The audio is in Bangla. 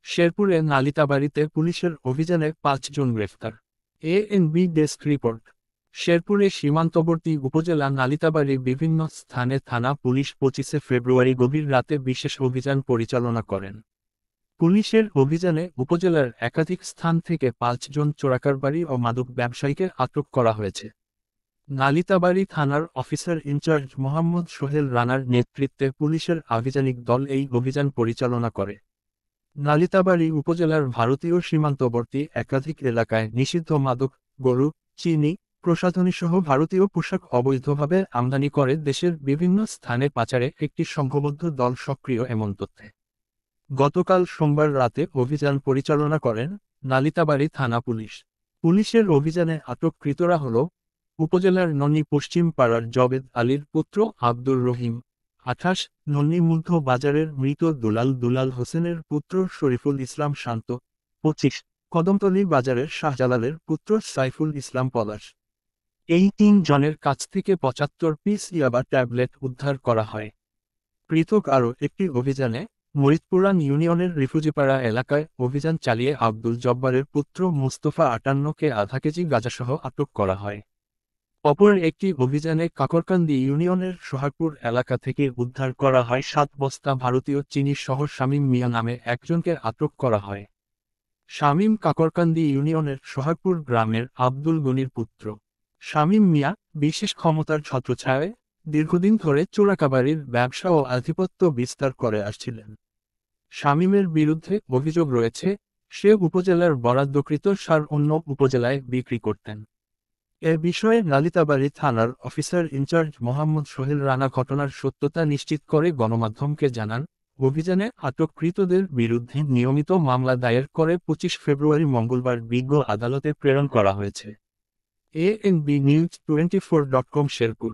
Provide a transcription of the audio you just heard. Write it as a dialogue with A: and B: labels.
A: শেরপুরে নালিতাবাড়ীতে পুলিশের অভিযানে ৫ জন গ্রেফতার। ANB desk report. শেরপুরে সীমান্তবর্তী উপজেলা নালিতাবাড়ী বিভিন্ন স্থানে থানা পুলিশ ২৫ ফেব্রুয়ারি গভীর রাতে বিশেষ অভিযান পরিচালনা করেন। পুলিশের অভিযানে উপজেলার একাধিক স্থান থেকে ৫ জন চোরাকারবারি ও মাদক ব্যবসায়ীকে আটক করা হয়েছে। নালিতাবাড়ী থানার অফিসার ইনচার্জ মোহাম্মদ সোহেল রানার নেতৃত্বে পুলিশের আভিযানিক দল এই অভিযান পরিচালনা করে। নালিতাবাড়ী উপজেলার ভারতীয় সীমান্তবর্তী একাধিক এলাকায় নিষিদ্ধ মাদক, গরু, চিনি, প্রসাধনীসহ ভারতীয় পোশাক অবৈধভাবে আমদানি করে দেশের বিভিন্ন স্থানে পাচারে একটি সংঘবদ্ধ দল সক্রিয় এমন তথ্যে গতকাল সোমবার রাতে অভিযান পরিচালনা করেন নালিতাবাড়ী থানা পুলিশ। পুলিশের অভিযানে আটককৃতরা হল উপজেলার ননী পশ্চিম পাড়ার জবেদ আলীর পুত্র আব্দুর রহিম ২৮, ননী মধ্য বাজারের মৃত দুলাল হোসেনের পুত্র শরীফুল ইসলাম শান্ত ২৫, কদমতলী বাজারের শাহজালালের পুত্র সাইফুল ইসলাম পলাশ। এই ৩ জনের কাছ থেকে ৭৫ পিস ইয়াবা ট্যাবলেট উদ্ধার করা হয়। পৃথক আরও একটি অভিযানে মরিদপুরান ইউনিয়নের রিফুজিপাড়া এলাকায় অভিযান চালিয়ে আব্দুল জব্বারের পুত্র মুস্তফা ৫৮কে আধা কেজি গাঁজাসহ আটক করা হয়। অপর একটি অভিযানে কাকরকান্দি ইউনিয়নের সোহাগপুর এলাকা থেকে উদ্ধার করা হয় ৭ বস্তা ভারতীয় চিনি সহ শামীম মিয়া নামে একজনকে আটক করা হয়। শামীম কাকরকান্দি ইউনিয়নের সোহাগপুর গ্রামের আব্দুল গনির পুত্র। শামীম মিয়া বিশেষ ক্ষমতার ছত্রছায়ায় দীর্ঘদিন ধরে চোরাকারবারির ব্যবসা ও আধিপত্য বিস্তার করে আসছিলেন। শামীমের বিরুদ্ধে অভিযোগ রয়েছে, সে উপজেলার বরাদ্দকৃত সার অন্য উপজেলায় বিক্রি করতেন। এ বিষয়ে নালিতাবাড়ী থানার অফিসার ইনচার্জ মোহাম্মদ সোহেল রানা ঘটনার সত্যতা নিশ্চিত করে গণমাধ্যমকে জানান, অভিযানে আটককৃতদের বিরুদ্ধে নিয়মিত মামলা দায়ের করে ২৫ ফেব্রুয়ারি মঙ্গলবার বিজ্ঞ আদালতে প্রেরণ করা হয়েছে। ANB News 24.com Sherpur.